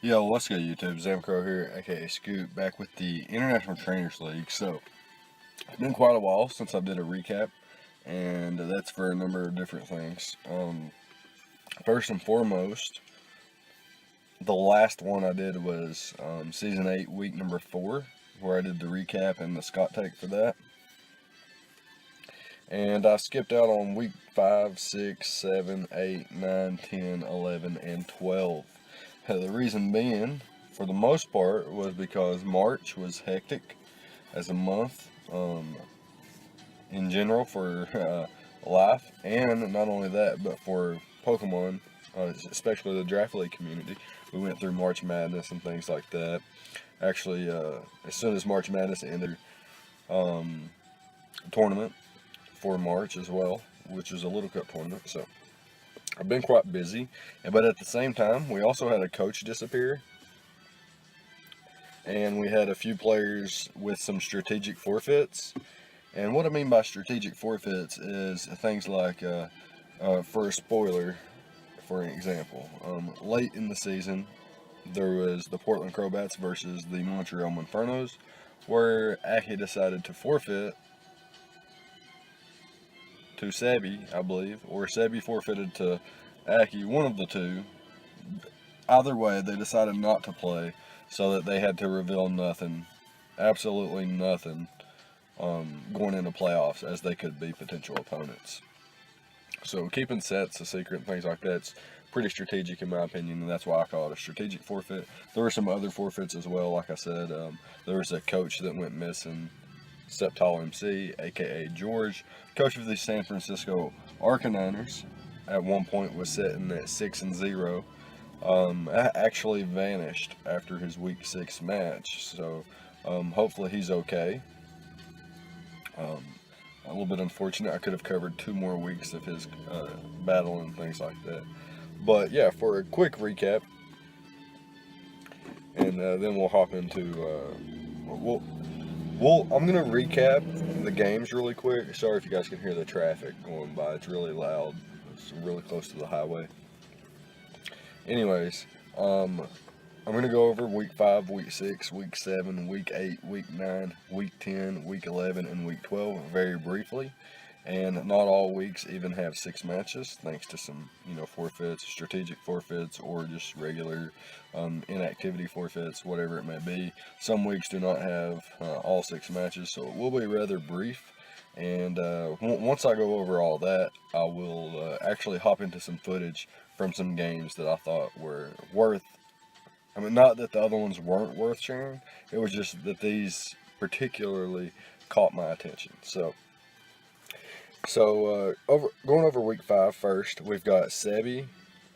Yo, what's good, YouTube? ZAMCRO here, aka Scoot, back with the International Trainers League. So, it's been quite a while since I did a recap, and that's for a number of different things. First and foremost, the last one I did was Season 8, Week number 4, where I did the recap and the Scott take for that. And I skipped out on Week 5, 6, 7, 8, 9, 10, 11, and 12. The reason being, for the most part, was because March was hectic as a month in general for life, and not only that, but for Pokemon, especially the Draft League community. We went through March Madness and things like that. Actually, as soon as March Madness ended, tournament for March as well, which was a Little Cup tournament. So I've been quite busy, but at the same time, we also had a coach disappear, and we had a few players with some strategic forfeits. And what I mean by strategic forfeits is things like, for a spoiler, for an example, late in the season, there was the Portland Crowbats versus the Montreal Monfernos, where Aki decided to forfeit to Sebi, I believe, or Sebi forfeited to Aki, one of the two. Either way, they decided not to play, so that they had to reveal nothing, absolutely nothing, going into playoffs, as they could be potential opponents. So keeping sets a secret and things like that's pretty strategic in my opinion, and that's why I call it a strategic forfeit. There were some other forfeits as well. Like I said, there was a coach that went missing, Septal MC, aka George, coach of the San Francisco Arcanines. At one point was sitting at 6-0. Actually vanished after his week 6 match. So hopefully he's okay. A little bit unfortunate. I could have covered 2 more weeks of his battle and things like that. But yeah, for a quick recap, and then we'll hop into I'm gonna recap the games really quick. Sorry if you guys can hear the traffic going by. It's really loud. It's really close to the highway. Anyways, I'm gonna go over week 5, week 6, week 7, week 8, week 9, week 10, week 11, and week 12 very briefly. And not all weeks even have 6 matches, thanks to some, forfeits, strategic forfeits, or just regular inactivity forfeits, whatever it may be. Some weeks do not have all 6 matches, so it will be rather brief. And once I go over all that, I will actually hop into some footage from some games that I thought were worth. I mean, not that the other ones weren't worth sharing. It was just that these particularly caught my attention. So going over week 5 first, we've got Sebi,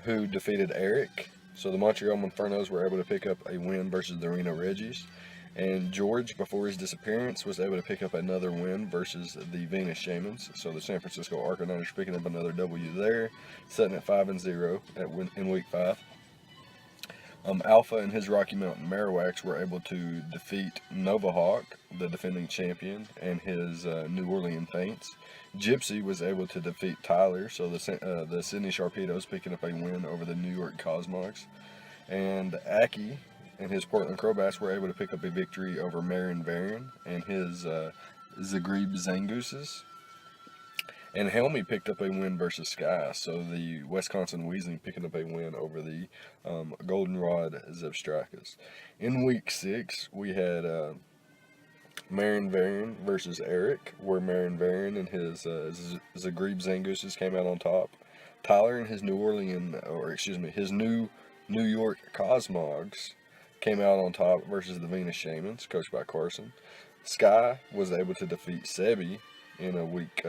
who defeated Eric. So the Montreal Monfernos were able to pick up a win versus the Reno Reggies. And George, before his disappearance, was able to pick up another win versus the Venus Shamans. So the San Francisco Arcanines picking up another W there, sitting at 5-0 in week 5. Alpha and his Rocky Mountain Marowaks were able to defeat Nova Hawk, the defending champion, and his New Orleans Paints. Gypsy was able to defeat Tyler, so the Sydney Sharpedos picking up a win over the New York Cosmogs. And Aki and his Portland Crowbats were able to pick up a victory over Marin Varian and his Zagreb Zangooses. And Helmy picked up a win versus Sky, so the Wisconsin Weasley picking up a win over the Goldenrod Zebstrikers. In week 6, we had Marin Varian versus Eric, where Marin Varian and his Zagreb Zangooses came out on top. Tyler and his his New York Cosmogs came out on top versus the Venus Shamans, coached by Carson. Sky was able to defeat Sebi in a week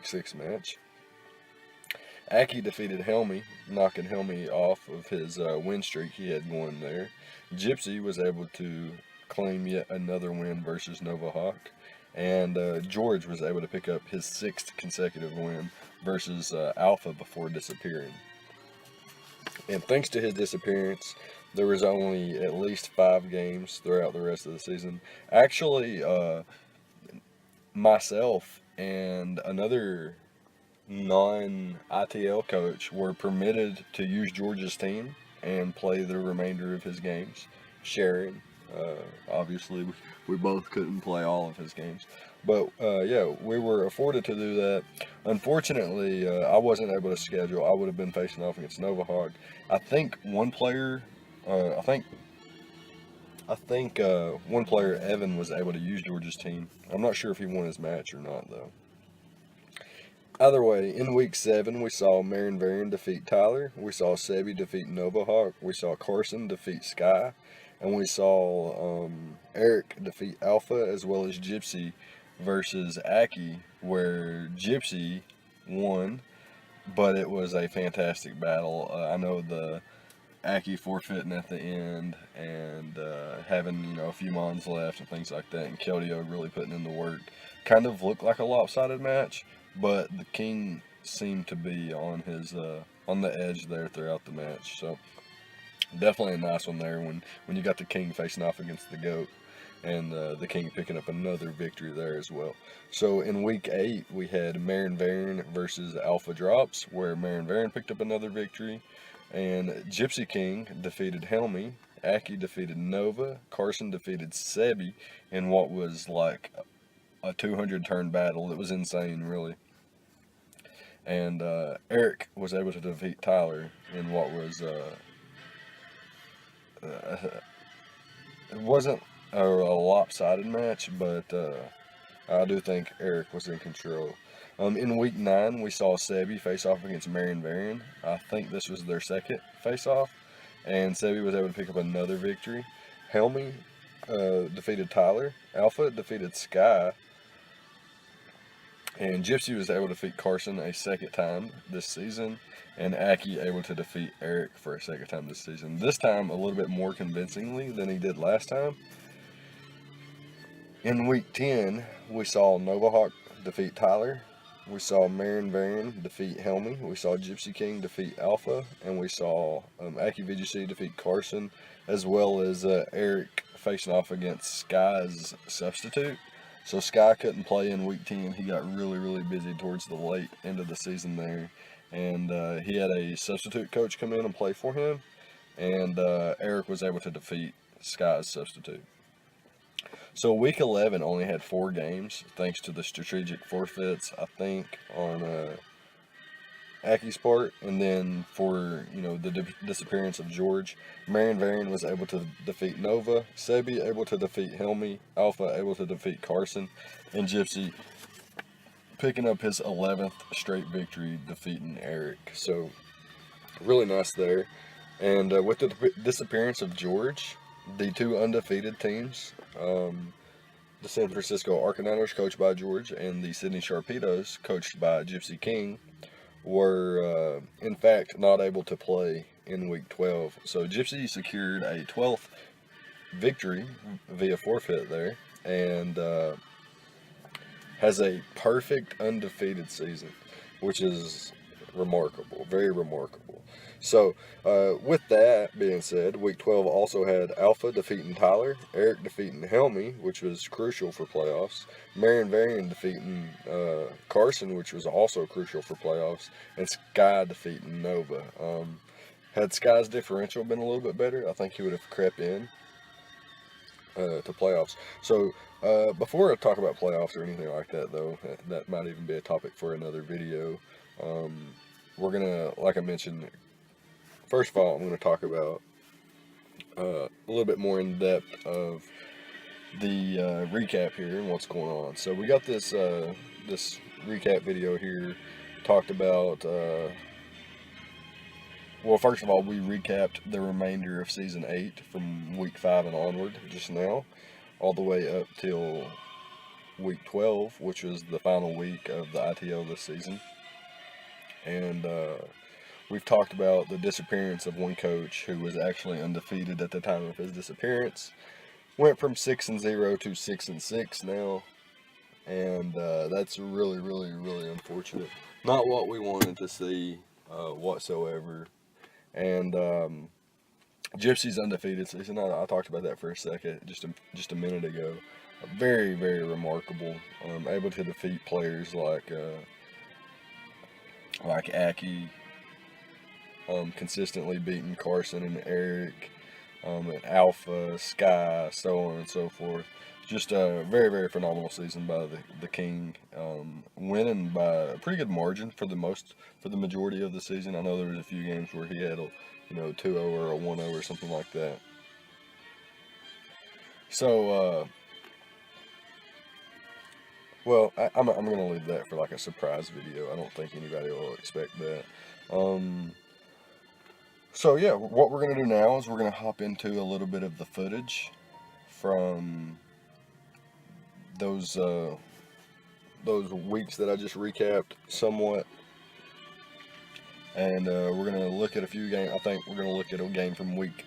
6 match. Aki defeated Helmy, knocking Helmy off of his win streak he had going there. Gypsy was able to claim yet another win versus Nova Hawk. And George was able to pick up his 6th consecutive win versus Alpha before disappearing. And thanks to his disappearance, there was only at least 5 games throughout the rest of the season. Actually, myself and another non-ITL coach were permitted to use George's team and play the remainder of his games. Sharon, obviously, we both couldn't play all of his games. But yeah, we were afforded to do that. Unfortunately, I wasn't able to schedule. I would have been facing off against Novahawk. I think one player, I think one player, Evan, was able to use Georgia's team. I'm not sure if he won his match or not, though. Either way, in week 7, we saw Marion Varian defeat Tyler. We saw Sebi defeat Novahawk. We saw Carson defeat Sky. And we saw Eric defeat Alpha, as well as Gypsy versus Aki, where Gypsy won, but it was a fantastic battle. I know the Aki forfeiting at the end and having a few mons left and things like that, and Keldeo really putting in the work. Kind of looked like a lopsided match, but the King seemed to be on his on the edge there throughout the match. So definitely a nice one there when you got the King facing off against the Goat, and the King picking up another victory there as well. So in week 8, we had Marion Varian versus Alpha Drops, where Marion Varian picked up another victory, and Gypsy King defeated Helmy, Aki defeated Nova, Carson defeated Sebi in what was like a 200 turn battle. It was insane, really. And Eric was able to defeat Tyler in what was it wasn't a lopsided match, but I do think Eric was in control. In week 9, we saw Sebi face off against Marion Varian. I think this was their second face off, and Sebi was able to pick up another victory. Helmy defeated Tyler. Alpha defeated Sky. And Gypsy was able to defeat Carson a second time this season, and Aki able to defeat Eric for a second time this season. This time a little bit more convincingly than he did last time. In week 10, we saw Novahawk defeat Tyler. We saw Marion Varian defeat Helmy. We saw Gypsy King defeat Alpha. And we saw Aki VGC defeat Carson, as well as Eric facing off against Sky's substitute. So Sky couldn't play in week 10. He got really, really busy towards the late end of the season there. And he had a substitute coach come in and play for him. And Eric was able to defeat Sky's substitute. So week 11 only had 4 games, thanks to the strategic forfeits, I think, on Aki's part. And then for, the disappearance of George, Marion Varian was able to defeat Nova, Sebi able to defeat Helmy, Alpha able to defeat Carson, and Gypsy picking up his 11th straight victory, defeating Eric. So really nice there. And with the disappearance of George, the 2 undefeated teams, the San Francisco Arcanauts, coached by George, and the Sydney Sharpedos, coached by Gypsy King, were in fact not able to play in week 12. So Gypsy secured a 12th victory via forfeit there, and has a perfect undefeated season, which is remarkable, very remarkable. So, with that being said, week 12 also had Alpha defeating Tyler, Eric defeating Helmy, which was crucial for playoffs, Marion Varian defeating Carson, which was also crucial for playoffs, and Sky defeating Nova. Had Sky's differential been a little bit better, I think he would have crept in to playoffs. So, before I talk about playoffs or anything like that, though, that might even be a topic for another video. We're going to, like I mentioned, first of all, I'm going to talk about a little bit more in depth of the recap here and what's going on. So we got this this recap video here, talked about, well, first of all, we recapped the remainder of Season 8 from Week 5 and onward just now, all the way up till Week 12, which was the final week of the ITL this season. And we've talked about the disappearance of one coach who was actually undefeated at the time of his disappearance. Went from 6-0 to 6-6 now, and that's really, really, really unfortunate. Not what we wanted to see whatsoever. And Gypsy's undefeated season, I talked about that for a second, just a minute ago. Very, very remarkable. Able to defeat players like Aki, consistently beating Carson and Eric, and Alpha, Sky, so on and so forth. Just a very, very phenomenal season by the King, winning by a pretty good margin for the majority of the season. I know there was a few games where he had a 2-0 or a 1-0 or something like that. So, well, I'm going to leave that for like a surprise video. I don't think anybody will expect that. So yeah, what we're going to do now is we're going to hop into a little bit of the footage from those weeks that I just recapped somewhat, and we're going to look at a few games. I think we're going to look at a game from week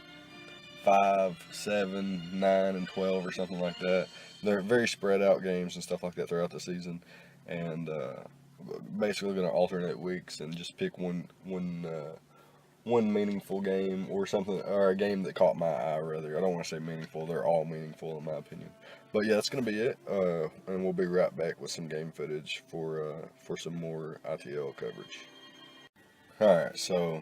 5, 7, 9, and 12 or something like that. They're very spread out games and stuff like that throughout the season, and basically going to alternate weeks and just pick one meaningful game or something, or a game that caught my eye rather. I don't want to say meaningful; they're all meaningful in my opinion. But yeah, that's gonna be it, and we'll be right back with some game footage for some more ITL coverage. All right, so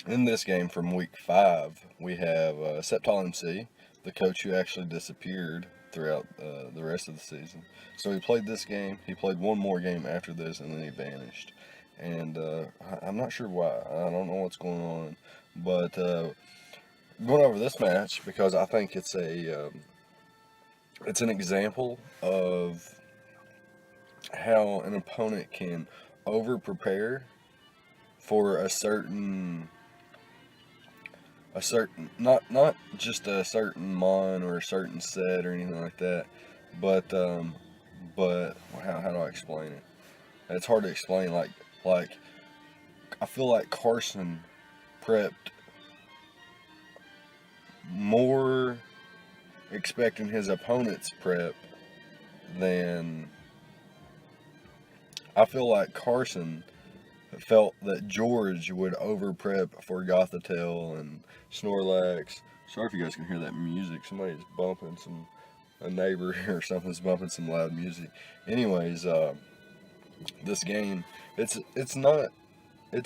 in this game from week 5, we have Septal MC, the coach who actually disappeared throughout the rest of the season. So he played this game. He played one more game after this, and then he vanished. And I'm not sure why. I don't know what's going on. But going over this match because I think it's an example of how an opponent can over prepare for a certain not just a certain mon or a certain set or anything like that, but how do I explain it? It's hard to explain. Like I feel like Carson prepped more expecting his opponent's prep than I feel like Carson felt that George would over prep for Gothitelle and Snorlax. Sorry if you guys can hear that music. Somebody's bumping a neighbor or something's bumping some loud music. Anyways, this game, it's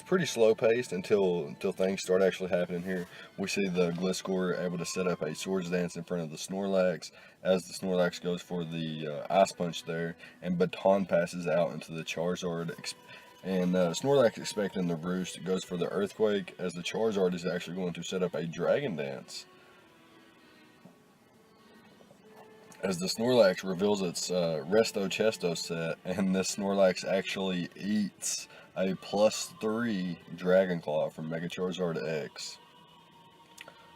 pretty slow paced until things start actually happening here. We see the Gliscor able to set up a Swords Dance in front of the Snorlax as the Snorlax goes for the Ice Punch there, and Baton passes out into the Charizard. And Snorlax expecting the Roost goes for the Earthquake as the Charizard is actually going to set up a Dragon Dance. As the Snorlax reveals its Resto Chesto set, and this Snorlax actually eats a +3 Dragon Claw from Mega Charizard X.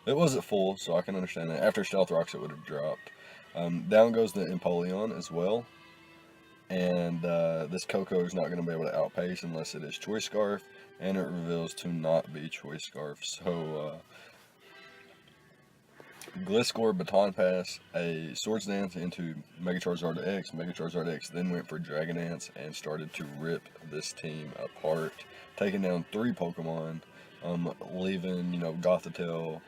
It was at full, so I can understand that. After Stealth Rocks, it would have dropped. Down goes the Empoleon as well. And this Coco is not going to be able to outpace unless it is Choice Scarf, and it reveals to not be Choice Scarf. So Gliscor Baton Pass, a Swords Dance into Mega Charizard X. Mega Charizard X then went for Dragon Dance and started to rip this team apart, taking down 3 Pokemon, leaving Gothitelle,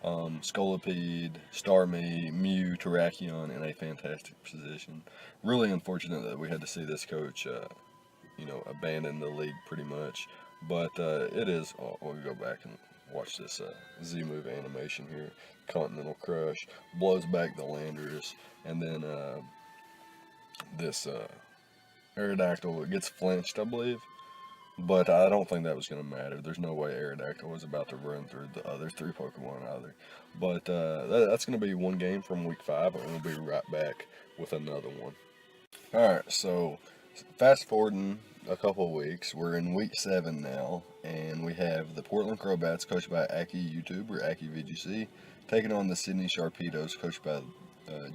Scolipede, Starmie, Mew, Terrakion in a fantastic position. Really unfortunate that we had to see this coach, abandon the league pretty much. But it is. We'll go back and watch this Z-move animation here. Continental Crush blows back the Landorus, and then this Aerodactyl gets flinched, I believe. But I don't think that was going to matter. There's no way Aerodactyl was about to run through the other 3 Pokemon either. But that's going to be one game from week 5, and we'll be right back with another one. Alright, so fast forwarding a couple of weeks, we're in week 7 now, and we have the Portland Crowbats, coached by Aki YouTube, or Aki VGC, taking on the Sydney Sharpedos, coached by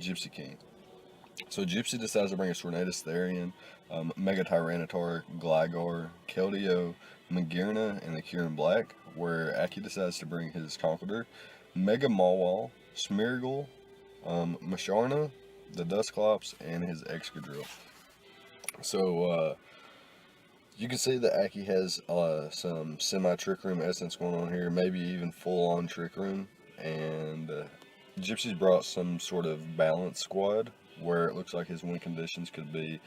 Gypsy King. So Gypsy decides to bring a Tornadus Therian, Mega Tyranitar, Gligar, Keldeo, Magearna, and the Kieran Black, where Aki decides to bring his Conkeldurr, Mega Mawile, Smeargle, Masharna, the Dusclops, and his Excadrill. So you can see that Aki has some semi-Trick Room essence going on here, maybe even full-on Trick Room, and Gypsy's brought some sort of balanced squad where it looks like his win conditions could be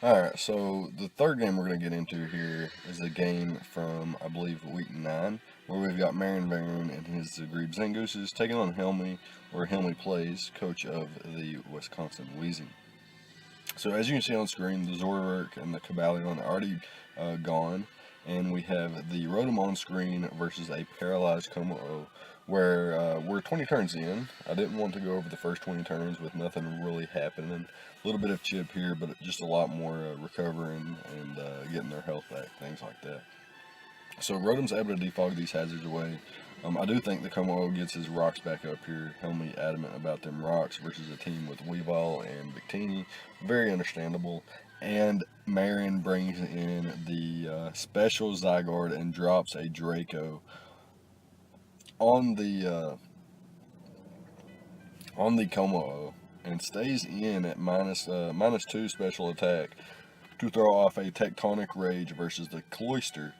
Alright, so the third game we're going to get into here is a game from, I believe, week 9, where we've got Marion Varon and his Grebe Zangooses taking on Helmy, where Helmy plays, coach of the Wisconsin Wheezing. So as you can see on screen, the Zorwerk and the Cabalion are already gone, and we have the Rotom on screen versus a Paralyzed Como-O, where we're 20 turns in. I didn't want to go over the first 20 turns with nothing really happening. A little bit of chip here, but just a lot more recovering and getting their health back, things like that. So Rotom's able to defog these hazards away. I do think the Como gets his rocks back up here. Helmy adamant about them rocks versus a team with Weavile and Victini. Very understandable. And Marion brings in the special Zygarde and drops a Draco on the Como and stays in at -2 special attack to throw off a Tectonic Rage versus the Cloyster,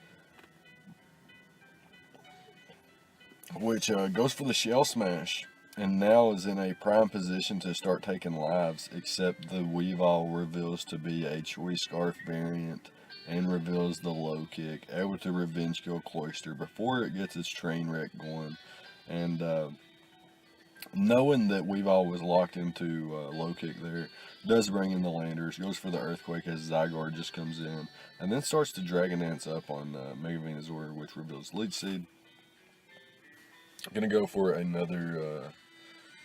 which goes for the Shell Smash, and now is in a prime position to start taking lives, except the Weavile reveals to be a Choice Scarf variant and reveals the low kick, able to revenge kill Cloyster before it gets its train wreck going. And knowing that Weavile was locked into low kick there, does bring in the Landers, goes for the Earthquake as Zygarde just comes in, and then starts to Dragon Dance up on Mega Venusaur, which reveals Leech Seed. Gonna go for another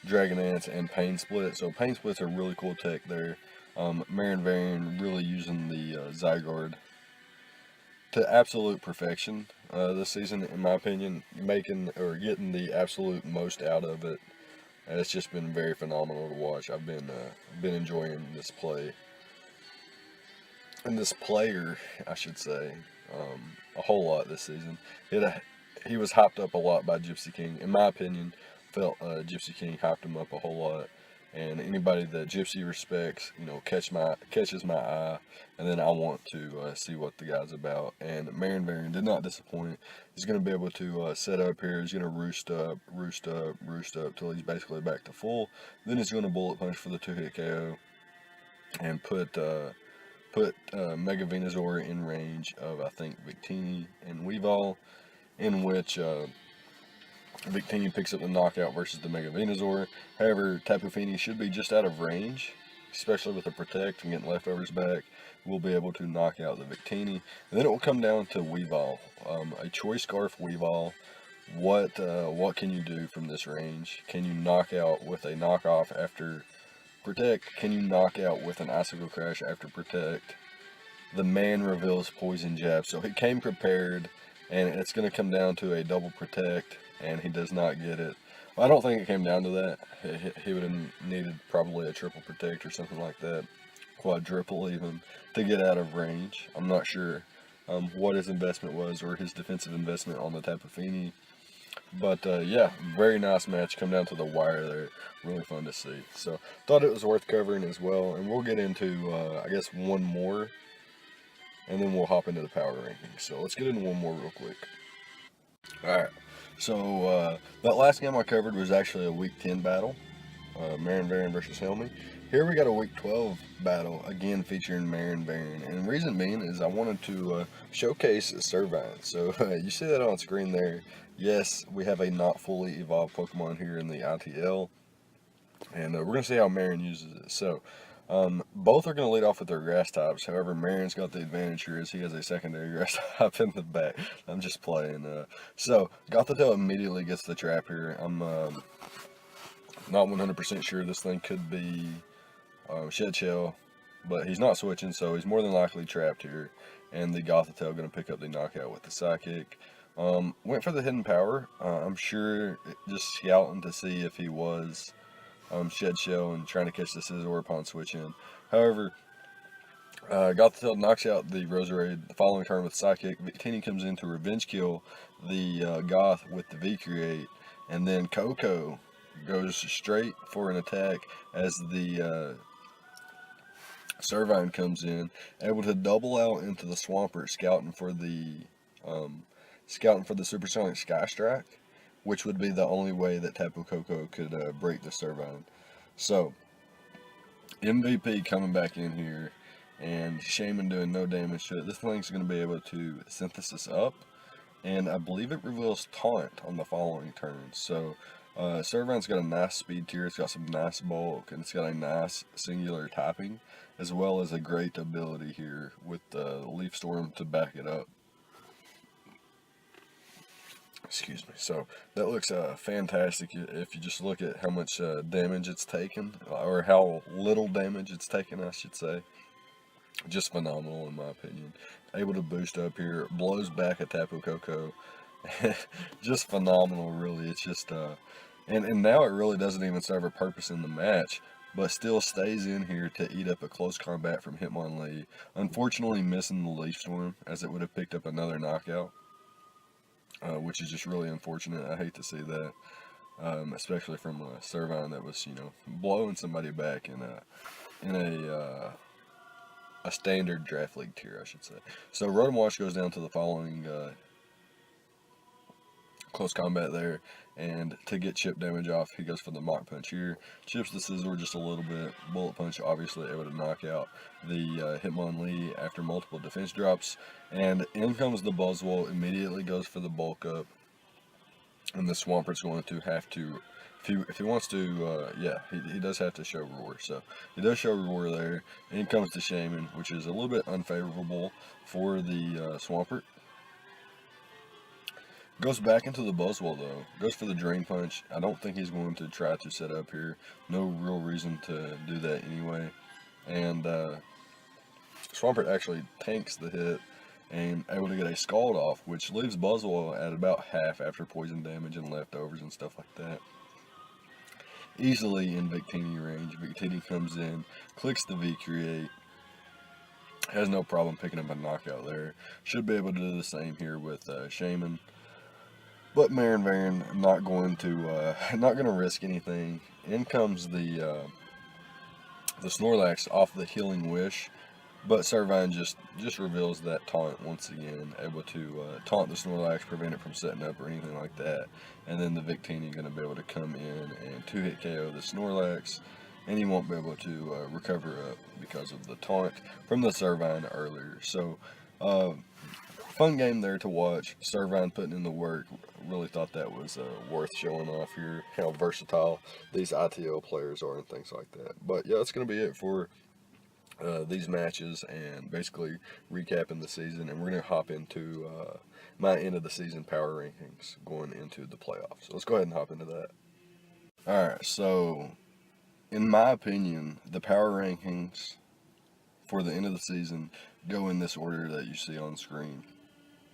Dragon Dance and Pain Split. So Pain Split's a really cool tech there. Marion Varon really using the Zygarde to absolute perfection this season, in my opinion, getting the absolute most out of it. And it's just been very phenomenal to watch. I've been enjoying this play and this player, I should say, a whole lot this season. He was hyped up a lot by Gypsy King. In my opinion, felt Gypsy King hyped him up a whole lot. And anybody that Gypsy respects, catches my eye, and then I want to see what the guy's about. And Marion Varon did not disappoint. He's going to be able to set up here. He's going to roost up till he's basically back to full. Then he's going to bullet punch for the 2-hit KO and put Mega Venusaur in range of, I think, Victini and Weavile, in which Victini picks up the knockout versus the Mega Venusaur. However, Tapu Fini should be just out of range, especially with the Protect and getting leftovers back. We'll be able to knock out the Victini. And then it will come down to Weavile. A Choice Scarf Weavile. What can you do from this range? Can you knock out with a knockoff after Protect? Can you knock out with an Icicle Crash after Protect? The man reveals Poison Jab. So he came prepared, and it's going to come down to a double Protect, and he does not get it. Well, I don't think it came down to that. He would have needed probably a triple Protect or something like that, quadruple even, to get out of range. I'm not sure what his investment was or his defensive investment on the Tapu Fini. But yeah, very nice match. Come down to the wire there. Really fun to see. So thought it was worth covering as well. And we'll get into, I guess, one more, and then we'll hop into the power rankings. So let's get into one more real quick. Alright, so that last game I covered was actually a Week 10 battle, Marion Varon versus Helmy. Here we got a Week 12 battle, again featuring Marion Varon, and the reason being is I wanted to showcase Servine. So you see that on screen there. Yes, we have a not fully evolved Pokemon here in the ITL, and we're going to see how Marion uses it. So both are going to lead off with their grass types. However, Marion's got the advantage here as he has a secondary grass type in the back. I'm just playing. So Gothitelle immediately gets the trap here. I'm not 100% sure this thing could be Shed Shell, but he's not switching, so he's more than likely trapped here. And the Gothitelle going to pick up the knockout with the Psychic. Went for the Hidden Power. I'm sure just scouting to see if he was Shed Shell and trying to catch the Scizor upon switch in. However, Gothitelle knocks out the Roserade the following turn with Psychic. Victini comes in to revenge kill the Goth with the V-Create, and then Coco goes straight for an attack as the Servine comes in, able to double out into the Swampert, scouting for the Supersonic Sky Strike, which would be the only way that Tapu Koko could break the Servine. So, MVP coming back in here, and Shaman doing no damage to it. This thing's going to be able to synthesis up, and I believe it reveals taunt on the following turns. So Servine's got a nice speed tier, it's got some nice bulk, and it's got a nice singular typing, as well as a great ability here with the Leaf Storm to back it up. Excuse me. So that looks fantastic if you just look at how much damage it's taken, or how little damage it's taken, I should say. Just phenomenal in my opinion. Able to boost up here, blows back a Tapu Koko. Just phenomenal, really. It's just, and now it really doesn't even serve a purpose in the match, but still stays in here to eat up a close combat from Hitmonlee. Unfortunately, missing the Leaf Storm, as it would have picked up another knockout. Which is just really unfortunate. I hate to see that, especially from Servine that was, blowing somebody back in a standard draft league tier, I should say. So Rotom Wash goes down to the following close combat there, and to get chip damage off, he goes for the Mach Punch here. Chips the Scizor just a little bit. Bullet Punch obviously able to knock out the Hitmonlee after multiple defense drops, and in comes the Buzzwole, immediately goes for the bulk up, and the Swampert's going to have to, if he wants to, he does have to show Roar. So he does show Roar there. In comes the Shaman, which is a little bit unfavorable for the Swampert. Goes back into the Buzzwole though. Goes for the Drain Punch. I don't think he's going to try to set up here. No real reason to do that anyway. And Swampert actually tanks the hit and able to get a Scald off, which leaves Buzzwole at about half after poison damage and leftovers and stuff like that. Easily in Victini range. Victini comes in, clicks the V-Create. Has no problem picking up a knockout there. Should be able to do the same here with Shaman. But Marin Varen not going to risk anything. In comes the Snorlax off the Healing Wish, but Servine just reveals that taunt once again, able to taunt the Snorlax, prevent it from setting up or anything like that. And then the Victini going to be able to come in and 2-hit KO the Snorlax, and he won't be able to recover up because of the taunt from the Servine earlier. So fun game there to watch. Servine putting in the work. Really thought that was worth showing off here, how versatile these ITL players are and things like that. But yeah, that's going to be it for these matches and basically recapping the season. And we're going to hop into my end of the season power rankings going into the playoffs. So let's go ahead and hop into that. Alright, so in my opinion, the power rankings for the end of the season go in this order that you see on screen.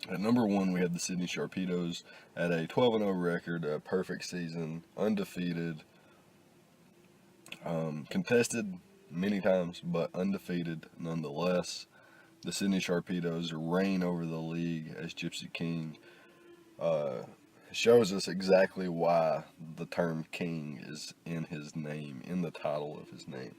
At number 1, we had the Sydney Sharpedos at a 12-0 record, a perfect season, undefeated, contested many times, but undefeated nonetheless. The Sydney Sharpedos reign over the league as Gypsy King. Shows us exactly why the term King is in his name, in the title of his name.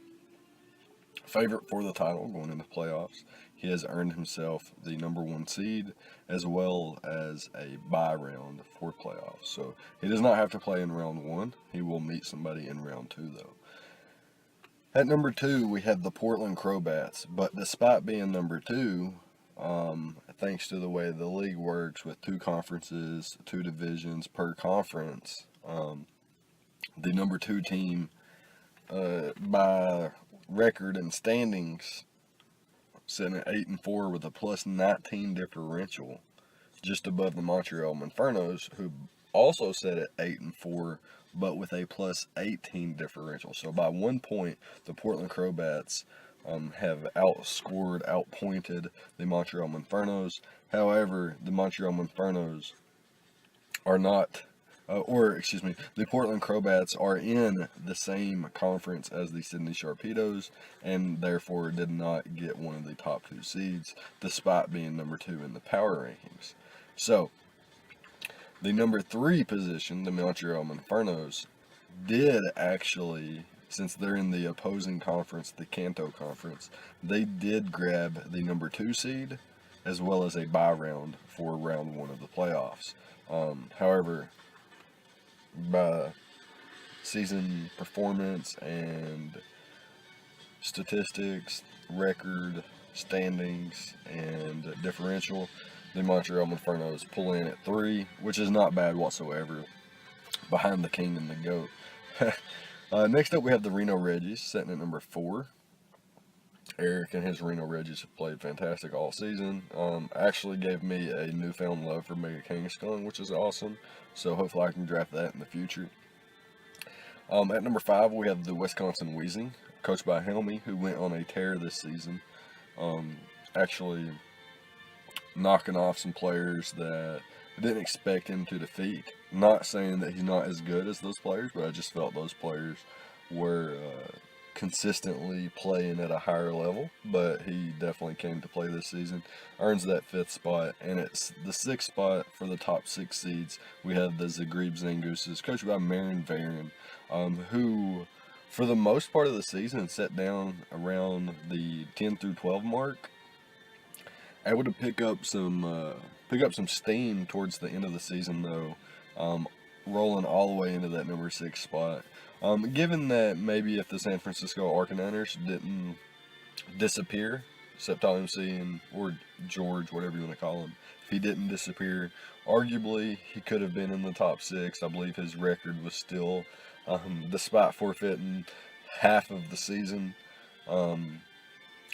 Favorite for the title going into playoffs. He has earned himself the number 1 seed as well as a bye round for playoffs. So he does not have to play in round 1. He will meet somebody in round 2 though. At number 2 we have the Portland Crowbats, but despite being number 2, thanks to the way the league works with 2 conferences, 2 divisions per conference, the number 2 team by record and standings sitting at 8-4 with a plus 19 differential, just above the Montreal Infernos, who also set at 8-4, but with a plus 18 differential. So by 1 point, the Portland Crowbats have outscored, outpointed the Montreal Infernos. However, the Montreal Infernos are not, the Portland Crowbats are in the same conference as the Sydney Sharpedos, and therefore did not get one of the top 2 seeds, despite being number 2 in the power rankings. So, the number 3 position, the Montreal Infernos, did actually, since they're in the opposing conference, the Kanto Conference, they did grab the number 2 seed, as well as a bye round for round 1 of the playoffs. However, by season performance and statistics, record, standings and differential, the Montreal Infernos pull in at 3, which is not bad whatsoever, behind the King and the GOAT. Next up, we have the Reno Reggies sitting at number 4. Eric and his Reno Reggies have played fantastic all season. Actually gave me a newfound love for Mega Kangaskung, which is awesome. So hopefully I can draft that in the future. At number 5, we have the Wisconsin Weezing, coached by Helmy, who went on a tear this season. Actually knocking off some players that I didn't expect him to defeat. Not saying that he's not as good as those players, but I just felt those players were consistently playing at a higher level. But he definitely came to play this season, earns that 5th spot, and it's the 6th spot for the top 6 seeds. We have the Zagreb Zangooses, coached by Marin Varon, who for the most part of the season sat down around the 10 through 12 mark, able to pick up some steam towards the end of the season though, rolling all the way into that number 6 spot. Given that maybe if the San Francisco Arcanines didn't disappear, Septime or George, whatever you want to call him, if he didn't disappear, arguably he could have been in the top 6. I believe his record was still, despite forfeiting half of the season,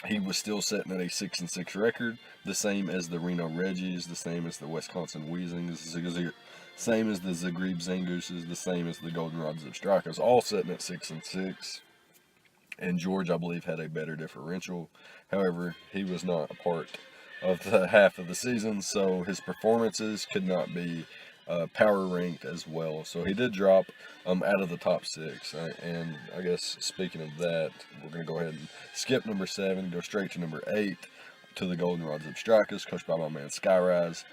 he was still sitting at a 6-6 record, the same as the Reno Reggies, the same as the Wisconsin Weezings, the same as the Zagreb Zangooses, the same as the Goldenrods of Strikers, all sitting at 6-6. And George, I believe, had a better differential. However, he was not a part of the half of the season, so his performances could not be power ranked as well. So he did drop out of the top 6. And I guess speaking of that, we're going to go ahead and skip number 7, go straight to number 8, to the Goldenrods of Strikers, coached by my man Skyrise.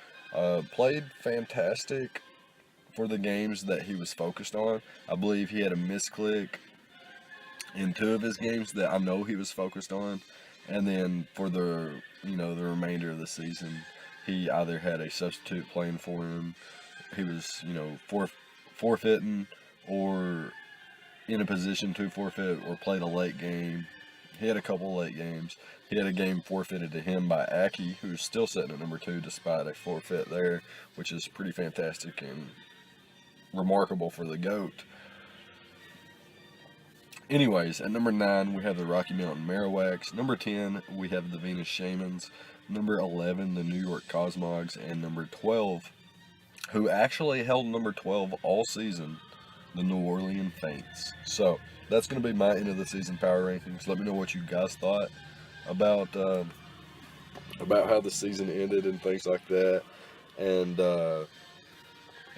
Played fantastic for the games that he was focused on. I believe he had a misclick in 2 of his games that I know he was focused on, and then for the the remainder of the season, he either had a substitute playing for him, he was forfeiting, or in a position to forfeit, or played a late game. He had a couple late games. He had a game forfeited to him by Aki, who's still sitting at number 2 despite a forfeit there, which is pretty fantastic and remarkable for the GOAT. Anyways, at number 9, we have the Rocky Mountain Marowaks. Number 10, we have the Venus Shamans. Number 11, the New York Cosmogs. And number 12, who actually held number 12 all season, the New Orleans Faints. So, that's going to be my end of the season power rankings. Let me know what you guys thought about how the season ended and things like that. And let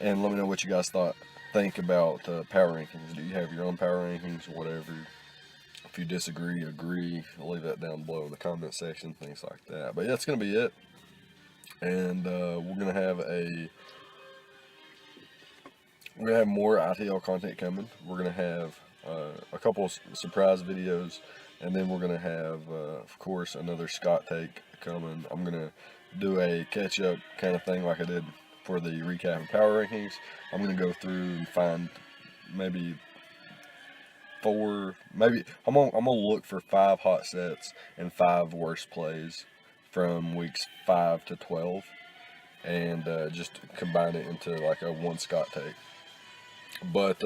me know what you guys think about power rankings. Do you have your own power rankings or whatever? If you disagree, agree, leave that down below in the comment section, things like that. But yeah, that's going to be it. And we're going to have more ITL content coming. We're going to have a couple surprise videos, and then we're going to have, of course, another Scott take coming. I'm going to do a catch-up kind of thing like I did for the recap and power rankings. I'm going to go through and find maybe 4, I'm going to look for 5 hot sets and 5 worst plays from weeks 5 to 12, and just combine it into like a one Scott take. But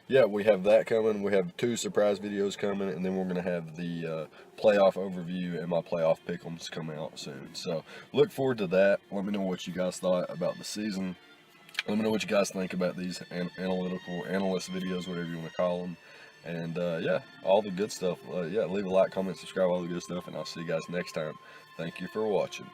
yeah, we have that coming. We have 2 surprise videos coming, and then we're going to have the playoff overview and my playoff pick'ems come out soon. So look forward to that. Let me know what you guys thought about the season. Let me know what you guys think about these analyst videos, whatever you want to call them. And yeah, all the good stuff. Yeah, leave a like, comment, subscribe, all the good stuff, and I'll see you guys next time. Thank you for watching.